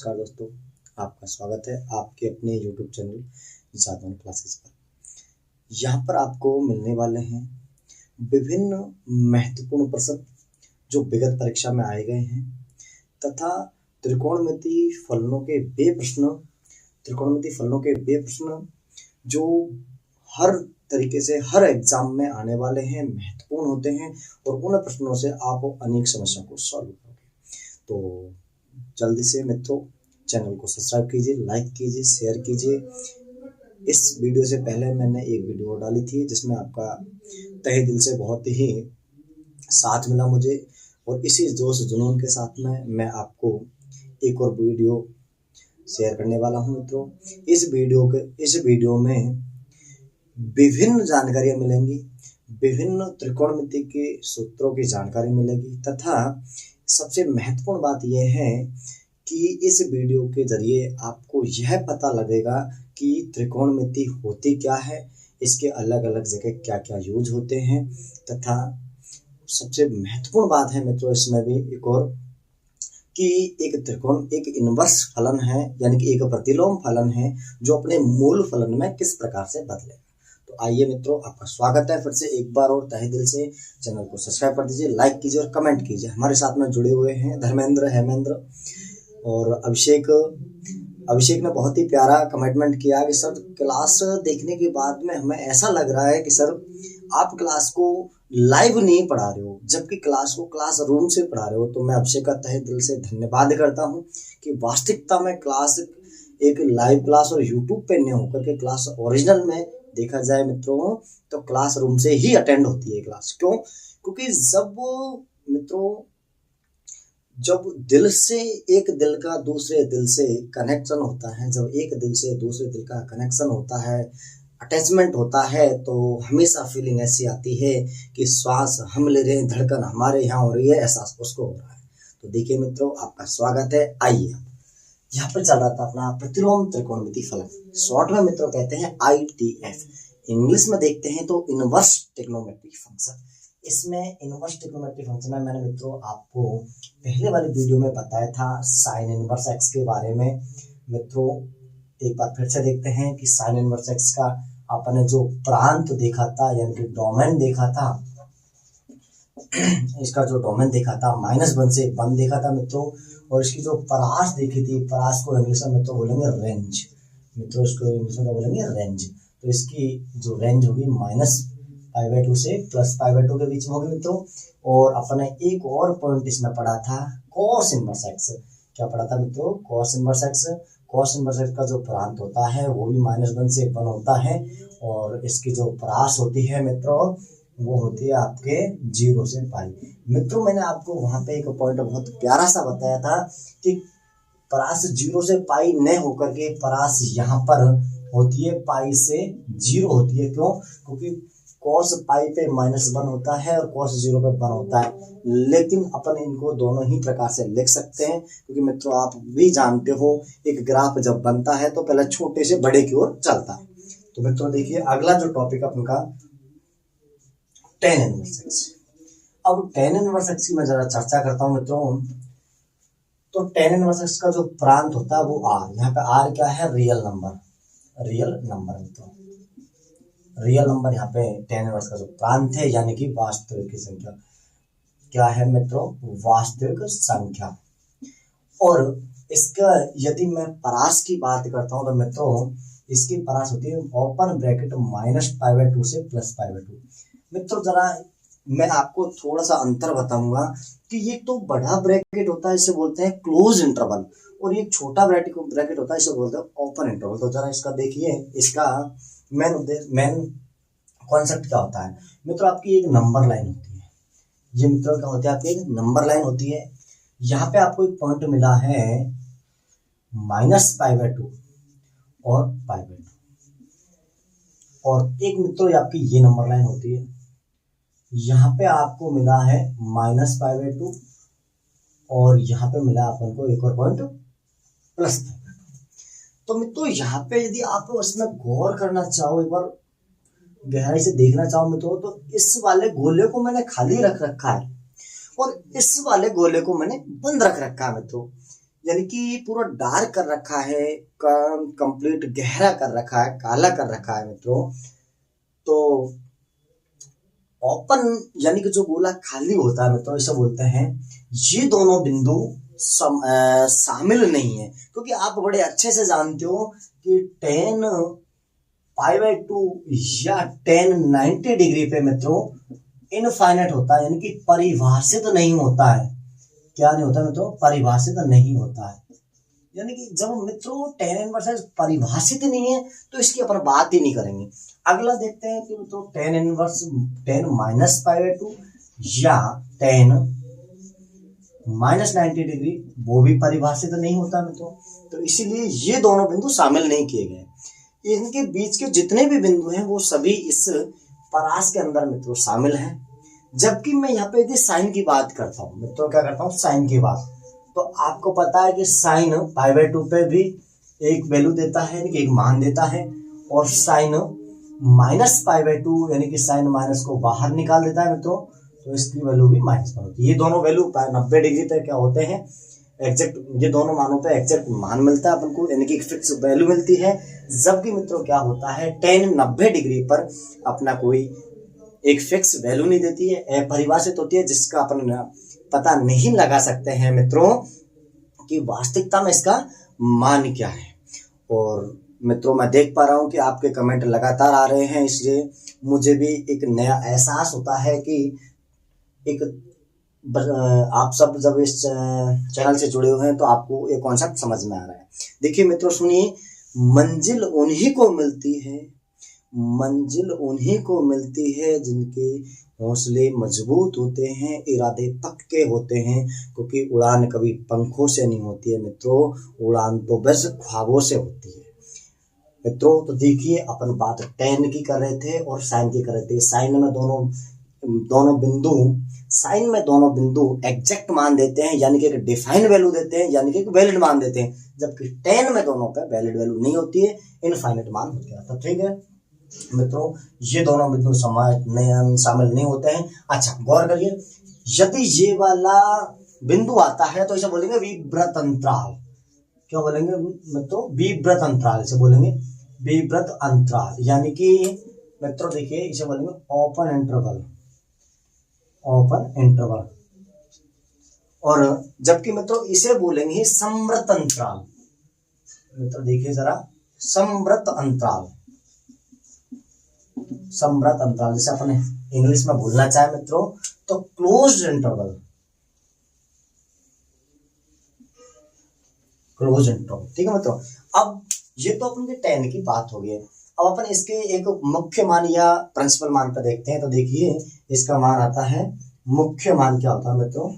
नमस्कार दोस्तों, आपका स्वागत है आपके अपने YouTube चैनल जादवन क्लासेस पर। यहाँ पर आपको मिलने वाले हैं विभिन्न महत्वपूर्ण प्रश्न जो विगत परीक्षा में आए गए हैं तथा त्रिकोणमिति फलनों के वे प्रश्न जो हर तरीके से हर एग्जाम में आने वाले हैं, महत्वपूर्ण होते हैं और उन प्रश्नों से आप अनेक समस्याओं को सॉल्व करोगे। तो जल्दी से मित्रों चैनल को सब्सक्राइब कीजिए, लाइक कीजिए, शेयर कीजिए। इस वीडियो से पहले मैंने एक वीडियो डाली थी जिसमें आपका तहे दिल से बहुत ही साथ मिला मुझे, और इसी जोश जुनून के साथ में मैं आपको एक और वीडियो शेयर करने वाला हूं मित्रों। इस वीडियो में विभिन्न जानकारियां मिलेंगी, विभिन्न त्रिकोणमिति के सूत्रों की जानकारी मिलेगी तथा सबसे महत्वपूर्ण बात यह है कि इस वीडियो के जरिए आपको यह पता लगेगा कि त्रिकोणमिति होती क्या है, इसके अलग अलग जगह क्या क्या यूज होते हैं तथा सबसे महत्वपूर्ण बात है मित्रों इसमें भी एक और कि एक इनवर्स फलन है, यानी कि एक प्रतिलोम फलन है जो अपने मूल फलन में किस प्रकार से बदलेगा। तो आइए मित्रों, आपका स्वागत है फिर से एक बार और तहे दिल से। चैनल को सब्सक्राइब कर दीजिए, लाइक कीजिए और कमेंट कीजिए। हमारे साथ में जुड़े हुए हैं धर्मेंद्र, हेमेंद्र और अभिषेक ने बहुत ही प्यारा कमिटमेंट किया कि सर क्लास देखने के बाद में हमें ऐसा लग रहा है कि सर आप क्लास को लाइव नहीं पढ़ा रहे हो, जबकि क्लास को क्लास रूम से पढ़ा रहे हो। तो मैं अभिषेक का तहे दिल से धन्यवाद करता हूं कि वास्तविकता में क्लास एक लाइव क्लास और यूट्यूब पे नहीं होकर के क्लास ओरिजिनल में देखा जाए मित्रों तो क्लास रूम से ही अटेंड होती है क्लास। क्यों? क्योंकि जब दिल से एक दिल का दूसरे दिल से कनेक्शन होता है, जब एक दिल से दूसरे दिल का कनेक्शन होता है, अटैचमेंट होता है, तो हमेशा फीलिंग ऐसी आती है कि श्वास हम ले रहे हैं, धड़कन हमारे यहाँ हो रही है, एहसास उसको हो रहा है। तो देखिए मित्रों, आपका स्वागत है। आइए, यहाँ पर चल रहा था अपना प्रतिलोम त्रिकोणमिति फलन, शॉर्ट में मित्रों कहते हैं ITF। इंग्लिश में देखते हैं तो इनवर्स ट्रिग्नोमेट्रिक फंक्शन। इसमें इनवर्स ट्रिग्नोमेट्रिक फंक्शन में मैंने मित्रों आपको पहले वाली वीडियो में बताया था साइन इनवर्स एक्स के बारे में। मित्रों एक बार फिर से देखते हैं कि साइन इनवर्स एक्स का आपने जो प्रांत देखा था, यानी कि डोमेन देखा था, इसका जो डोमेन देखा था -1 से 1 देखा था मित्रों, और इसकी जो परास देखी थी, परास को इंग्लिश में मित्रों बोलेंगे रेंज। मित्रों इसको इंग्लिश में बोलेंगे रेंज। तो इसकी जो रेंज होगी -π/2 से +π/2 के बीच में होगी मित्रों। और अपने एक और पॉइंट इसमें पढ़ा था कॉस इनवर्स एक्स। क्या पढ़ा था मित्रों? Cos inverse x. Cos inverse x का जो प्रांत होता है वो भी -1 से 1 होता है, और इसकी जो परास होती है मित्रों वो होती है आपके 0 से π। मित्रों मैंने आपको वहां पे एक पॉइंट बहुत प्यारा सा बताया था कि परास 0 से π न होकर के परास यहाँ पर होती है π से 0 होती है। क्यों? क्योंकि cos π पे -1 होता है और cos 0 पे 1 होता है, लेकिन अपन इनको दोनों ही प्रकार से लिख सकते हैं, क्योंकि मित्रों आप भी जानते हो एक ग्राफ जब बनता है तो पहले छोटे से बड़े की ओर चलता है। तो मित्रों देखिए अगला जो टॉपिक अपन का tan इनवर्स एक्स। अब tan इनवर्स एक्स की मैं जरा चर्चा करता हूँ मित्रों। तो tan इनवर्स एक्स का जो प्रांत होता है वो r, यहाँ पे r क्या है? रियल नंबर मित्रों। रियल नंबर यहाँ पे tan इनवर्स का जो प्रांत है, यानी कि वास्तविक संख्या। क्या है मित्रों? वास्तविक संख्या। और इसका यदि मैं परास की बात करता हूँ तो मित्रों इसकी परास होती है ओपन ब्रैकेट -π/2 से +π/2। मित्रों जरा मैं आपको थोड़ा सा अंतर बताऊंगा कि ये तो बड़ा ब्रैकेट होता है, इसे बोलते हैं क्लोज इंटरवल, और ये छोटा ब्रैकेट होता है, इसे बोलते हैं ओपन इंटरवल। तो जरा इसका देखिए, इसका मेन कॉन्सेप्ट क्या होता है मित्रों? आपकी एक नंबर लाइन होती है, ये मित्रों क्या होती है? आपकी एक नंबर लाइन होती है। यहाँ पे आपको एक पॉइंट मिला है -π/2 और π/2, और एक मित्रों आपकी ये नंबर लाइन होती है। यहाँ पे आपको मिला है -π/2 और यहाँ पे मिला अपन को एक और पॉइंट +π/2। तो मित्रों यहाँ पे यदि आप उसमें गौर करना चाहो, एक बार गहराई से देखना चाहो मित्रों, तो इस वाले गोले को मैंने खाली रख रखा है और इस वाले गोले को मैंने बंद रख रखा है मित्रों। यानी कि पूरा डार्क कर रखा है, कंप्लीट गहरा कर रखा है, काला कर रखा है मित्रों। तो ओपन यानी कि जो गोला खाली होता है मित्रों, इसे बोलते हैं। ये दोनों बिंदु शामिल नहीं है, क्योंकि आप बड़े अच्छे से जानते हो कि tan π/2 या tan 90 डिग्री पे मित्रों इनफाइनाइट होता है, यानी कि परिभाषित नहीं होता है। क्या नहीं होता मित्रों? परिभाषित नहीं होता है। यानी कि जब मित्रों tan इनवर्स परिभाषित ही नहीं है तो इसकी अपन बात ही नहीं करेंगे। अगला देखते हैं कि मित्रों tan इनवर्स tan -π/2 या tan -90 डिग्री, वो भी परिभाषित नहीं होता मित्रों। तो इसीलिए ये दोनों बिंदु शामिल नहीं किए गए। इनके बीच के जितने भी बिंदु हैं वो सभी इस परास के अंदर मित्रों शामिल हैं। जबकि मैं यहाँ पे यदि साइन की बात करता हूँ मित्रों, क्या करता हूँ, साइन की बात, तो आपको पता है कि साइन π/2 पे भी एक वैल्यू देता है, यानी कि एक मान देता है, और साइन -π/2 यानी कि साइन माइनस को बाहर निकाल देता है मित्रों, तो इसकी वैल्यू भी -1 होती है। ये दोनों वैल्यू 90 डिग्री पे क्या होते हैं, एग्जैक्ट, ये दोनों मानों पे एग्जैक्ट मान मिलता है अपन को, यानी कि फिक्स वैल्यू मिलती है। जबकि मित्रों क्या होता है, tan 90 डिग्री पर अपना कोई एक फिक्स वैल्यू नहीं देती है, अपरिभाषित होती है, जिसका अपन पता नहीं लगा सकते हैं मित्रों कि वास्तविकता में इसका मान क्या है। और मित्रों मैं देख पा रहा हूं कि आपके कमेंट लगातार आ रहे हैं, इसलिए मुझे भी एक नया एहसास होता है कि एक आप सब जब इस चैनल से जुड़े हुए हैं तो आपको एक कॉन्सेप्ट समझ में आ रहा है। देखिए मित्रों सुनिए, मंजिल उन्हीं को मिलती है, मंजिल उन्हीं को मिलती है जिनके हौसले मजबूत होते हैं, इरादे पक्के होते हैं, क्योंकि उड़ान कभी पंखों से नहीं होती है मित्रों, उड़ान तो बस ख्वाबों से होती है मित्रों। तो देखिए अपन बात tan की कर रहे थे और साइन की कर रहे थे। साइन में दोनों बिंदु एग्जैक्ट मान देते हैं, यानी कि एक डिफाइन वैल्यू देते हैं, यानी कि एक वैलिड मान देते हैं। जबकि tan में दोनों पे वैलिड वैल्यू नहीं होती है, इनफाइनाइट मान हो गया। तो ठीक है मित्रों, ये दोनों बिंदु शामिल नहीं होते हैं। अच्छा गौर करिए, यदि ये वाला बिंदु आता है तो इसे बोलेंगे विव्रत अंतराल। क्या बोलेंगे मित्रों? विव्रत अंतराल से बोलेंगे, विव्रत अंतराल, यानी कि मित्रों देखिए इसे बोलेंगे ओपन इंटरवल, ओपन इंटरवल। और जबकि मित्रों इसे बोलेंगे समव्रत अंतराल। मित्रों देखिए जरा, समव्रत अंतराल, समव्रत अंतराल, जैसे अपन इंग्लिश में बोलना चाहे मित्रों तो क्लोज्ड इंटरवल, क्लोज इंटरवल। ठीक है मित्रों, अब ये तो अपन के tan की बात हो गई। अब अपन इसके एक मुख्य मान या प्रिंसिपल मान पर देखते हैं। तो देखिए इसका मान आता है, मुख्य मान क्या होता है मित्रों,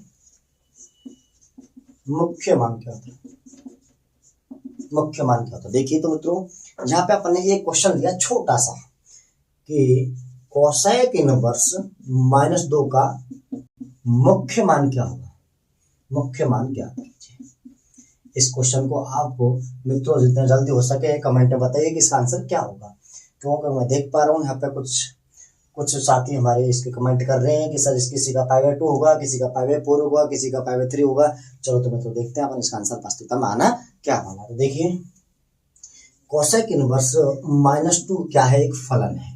मुख्य मान क्या होता है, मुख्य मान क्या होता है? देखिए तो मित्रों यहाँ पे अपन ने एक क्वेश्चन दिया छोटा सा कि कोसेक इनवर्स -2 का मुख्य मान क्या होगा, मुख्य मान क्या कीजिए। इस क्वेश्चन को आप मित्रों जितना जल्दी हो सके कमेंट में बताइए कि इसका आंसर क्या होगा। क्योंकि मैं देख पा रहा हूँ यहाँ पे कुछ साथी हमारे इसके कमेंट कर रहे हैं कि सर किसी का π/2 होगा, किसी का π/4 होगा, किसी का π/3 होगा। चलो तो मित्रों देखते हैं अपन इसका आंसर वास्तविकता में आना क्या वाला। तो देखिए कोसेक इनवर्स -2 क्या है, एक फलन है।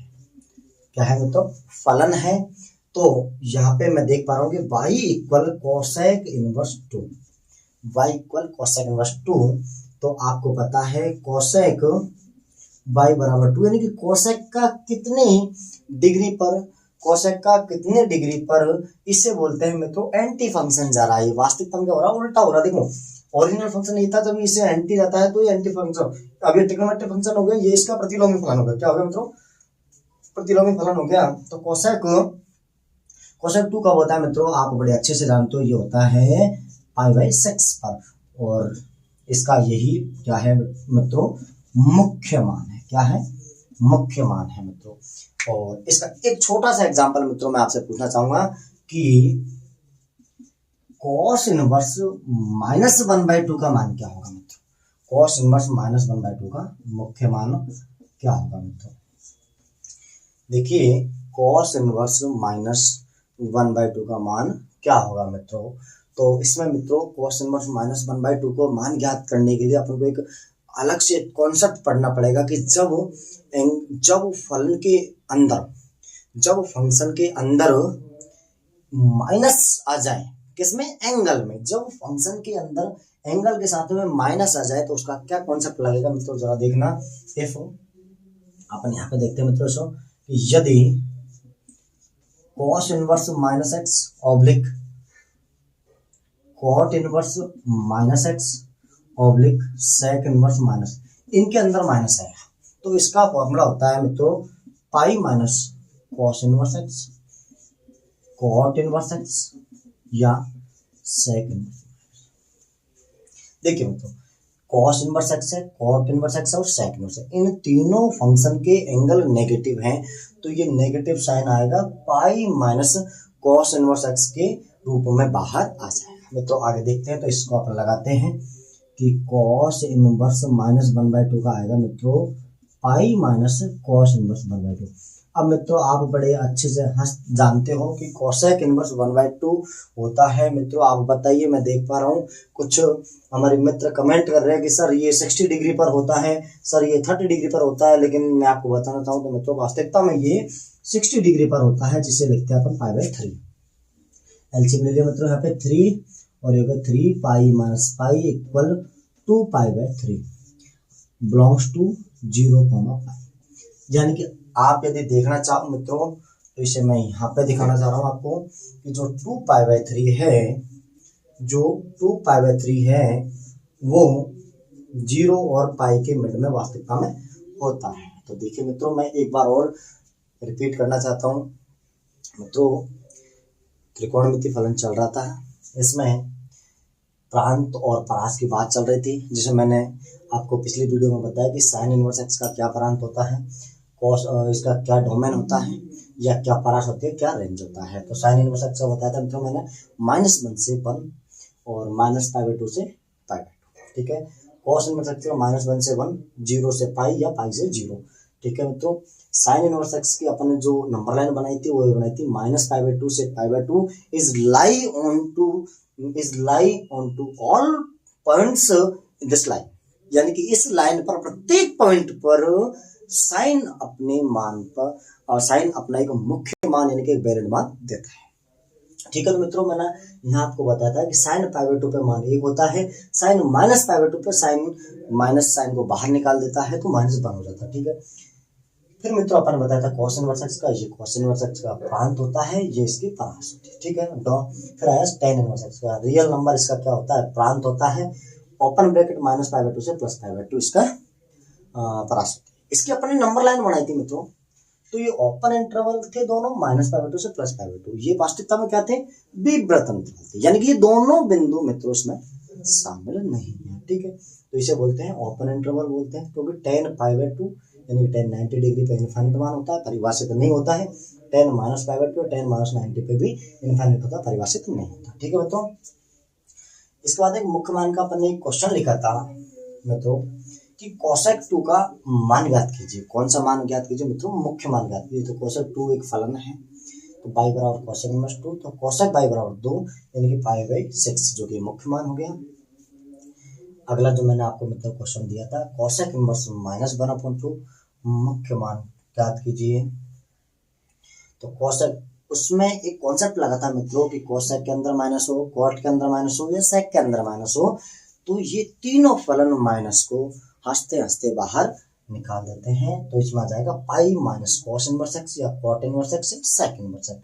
क्या है मित्रों? फलन है। तो यहाँ पे मैं देख पा रहा हूँ कि y equal cosec inverse 2, y equal cosec inverse 2। तो आपको पता है कोसेक y बराबर 2, यानी कि कोसेक का कितने डिग्री पर, कोसेक का कितने डिग्री पर, इसे बोलते हैं मित्रों एंटी फंक्शन जा रहा है। वास्तविकता में क्या हो रहा है, उल्टा हो रहा है। देखो ओरिजिनल फंक्शन ये था, जब इसे एंटी जाता है तो ये एंटी फंक्शन, अब ये ट्रिग्नोमेट्रिक फंक्शन हो गया, ये इसका प्रतिलोमी फलन हो गया। क्या हो गया मित्रों? प्रतिलोमी फलन हो गया। तो कोसेक 2 कब होता है मित्रों? आप बड़े अच्छे से जानते हो, ये होता है π/6 पर, और इसका यही क्या है मित्रों, मुख्य मान है। क्या है? मुख्य मान है मित्रों। और इसका एक छोटा सा एग्जांपल मित्रों मैं आपसे पूछना चाहूंगा कि cos इनवर्स -1/2 का मान क्या होगा मित्रों? cos इनवर्स -1/2 का मुख्य मान क्या होगा मित्रों? देखिए cos इनवर्स -1/2 का मान क्या होगा मित्रों? तो इसमें मित्रों cos इनवर्स -1/2 को मान ज्ञात करने के लिए अपन को एक अलग से कॉन्सेप्ट पढ़ना पड़ेगा कि जब फलन के अंदर, जब फंक्शन के अंदर माइनस आ जाए, किसमें, एंगल में, जब फंक्शन के अंदर एंगल के साथ में माइनस आ जाए तो उसका क्या कॉन्सेप्ट लगेगा मित्रों, जरा देखना। इफ अपन यहाँ पे देखते हैं मित्रों सो कि यदि cos inverse -x oblique cot inverse -x oblique sec inverse minus, इनके अंदर माइनस है तो इसका फॉर्मूला होता है मित्रों पाई minus cos inverse x, cot inverse x या sec इनवर्स। देखिए मित्रों cos इनवर्स x है, cot इनवर्स x और sec इनवर्स है, इन तीनों फंक्शन के एंगल नेगेटिव हैं तो ये नेगेटिव साइन आएगा पाई माइनस cos इनवर्स x के रूप में बाहर आ जाएगा। मित्रों आगे देखते हैं तो इसको अपन लगाते हैं कि cos इनवर्स -1/2 का आएगा मित्रों पाई माइनस cos इनवर्स 1/2। अब मित्रों आप बड़े अच्छे से जानते हो कि कोसेक इनवर्स 1/2 होता है। मित्रों आप बताइए, मैं देख पा रहा हूँ कुछ हमारे मित्र कमेंट कर रहे हैं कि सर ये 60 डिग्री पर होता है, सर ये 30 डिग्री पर होता है, लेकिन मैं आपको बताना चाहूँ तो मित्रों वास्तविकता में ये 60 डिग्री पर होता है, जिसे लिखते हैं अपन π/3। एलसीएम ले लिया मित्रों यहाँ पे 3 और ये 3 pi minus pi equal 2 π/3 belongs to 0, pi. यानी कि आप यदि देखना चाहो मित्रों तो इसे मैं यहाँ पे दिखाना चाह रहा हूँ आपको कि जो 2 π/3 है, जो 2 π/3 है वो 0 और पाई के मिड में वास्तविकता में होता है। तो देखिए मित्रों मैं एक बार और रिपीट करना चाहता हूँ। मित्रों त्रिकोणमिति फलन चल रहा था, इसमें प्रांत और परास की बात चल रही थी, जिसे मैंने आपको पिछली वीडियो में बताया कि साइन इनवर्स x का क्या प्रांत होता है, कॉस इसका क्या डोमेन होता है, या क्या परास होती है, क्या रेंज होता है। तो साइन इनवर्स x का बताया था मित्रों मैंने -1 से 1 और -π/2 से π/2, ठीक है। कॉस इनवर्स x का -1 से 1, 0 से पाई या पाई से 0, ठीक है मित्रों। साइन इनवर्स x की अपन ने जो नंबर लाइन बनाई थी वो बनाई थी -π/2 से π/2 is lie on to all points in this line, यानी कि इस लाइन पर प्रत्येक पॉइंट पर साइन अपने मान पर और साइन अपना एक मुख्य मान यानी कि एक वैलिड मान देता है, ठीक है। तो मित्रों मैंने यहाँ आपको बताया था कि साइन π/2 पे मान 1 होता है, साइन -π/2 पे साइन माइनस साइन को बाहर निकाल देता है तो -1 हो जाता है, ठीक है। फिर मित्रों अपन बताया था cos इनवर्स x का, ये cos इनवर्स x का प्रांत होता है, ये इसकी परास होती है, ठीक है। फिर आया tan इनवर्स x का, रियल नंबर इसका क्या होता है, प्रांत होता है, ओपन ब्रैकेट -π/2 से +π/2 इसका परास होती है। इसकी अपनी नंबर लाइन बनाई थी मित्रों, तो ये ओपन इंटरवल थे दोनों -π/2 से +π/2, ये वास्तविकता में क्या थे, विव्रत इंटरवल थे, यानी कि ये दोनों बिंदु मित्रों इसमें शामिल नहीं है, ठीक है। तो इसे बोलते हैं ओपन इंटरवल बोलते हैं, क्योंकि tan π/2 यानी कि tan 90 डिग्री पे इनफाइनाइट मान होता है, परिभाषित नहीं होता है। tan -π/2 tan -90 पे भी इनफाइनाइट होता है, परिभाषित नहीं होता, ठीक है मित्रों। इसके बाद एक मुख्य मान का अपन ने एक क्वेश्चन लिखा था मित्रों कि cosec 2 का मान ज्ञात कीजिए। कौन सा मान ज्ञात कीजिए मित्रों, मुख्य मान ज्ञात कीजिए। तो cosec 2 एक फलन है, तो पाई बराबर cosec इनवर्स 2, तो cosec पाई बराबर 2 यानी कि π/6 जो कि मुख्य मान हो गया। अगला जो मैंने आपको मतलब क्वेश्चन दिया था cosec इनवर्स -1/2 मुख्य मान ज्ञात कीजिए। तो cosec उसमें एक कॉन्सेप्ट लगा था मित्रों कि cosec के अंदर माइनस हो, cot के अंदर माइनस हो या sec के अंदर माइनस हो, तो ये तीनों फलन माइनस को हंसते हंसते बाहर निकाल देते हैं। तो इसमें आ जाएगा pi minus cos inverse x या cot इनवर्स x या sec इनवर्स x।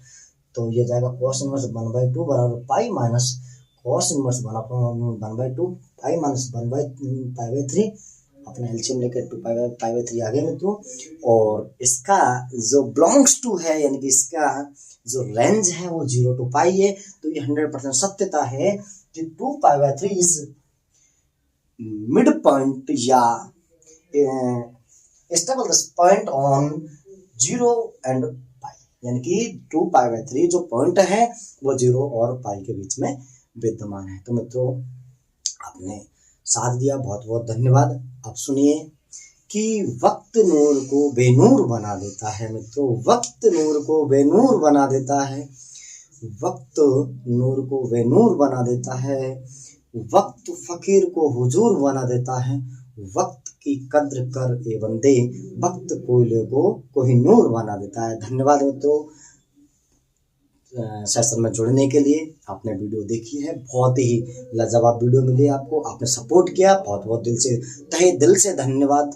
तो ये जाएगा cos इनवर्स 1/2 बराबर pi minus cos inverse 1/2 pi minus 1/π/3, अपना एलसीएम लेकर 2π/3 आ गया मित्रों। और इसका जो बिलोंग्स टू है यानी कि इसका जो रेंज है वो 0 to पाई है। तो ये 100% सत्यता है कि 2π/3 इज मिड पॉइंट या स्टेबल पॉइंट ऑन 0 and पाई, यानी कि 2π/3 जो पॉइंट है वो 0 और पाई के बीच में विद्यमान है। तो मित्रों आपने साथ दिया, बहुत बहुत धन्यवाद। अब सुनिए कि वक्त नूर को बेनूर बना देता है मित्रों, वक्त नूर को बेनूर बना देता है। वक्त नूर को वे नूर बना देता है, वक्त फकीर को हुजूर बना देता है, वक्त की कद्र कर ए बंदे, वक्त कोयले को कोहिनूर बना देता है। धन्यवाद मित्रों सेशन में जुड़ने के लिए। आपने वीडियो देखी है, बहुत ही लाजवाब वीडियो मिली आपको, आपने सपोर्ट किया, बहुत बहुत दिल से, तहे दिल से धन्यवाद।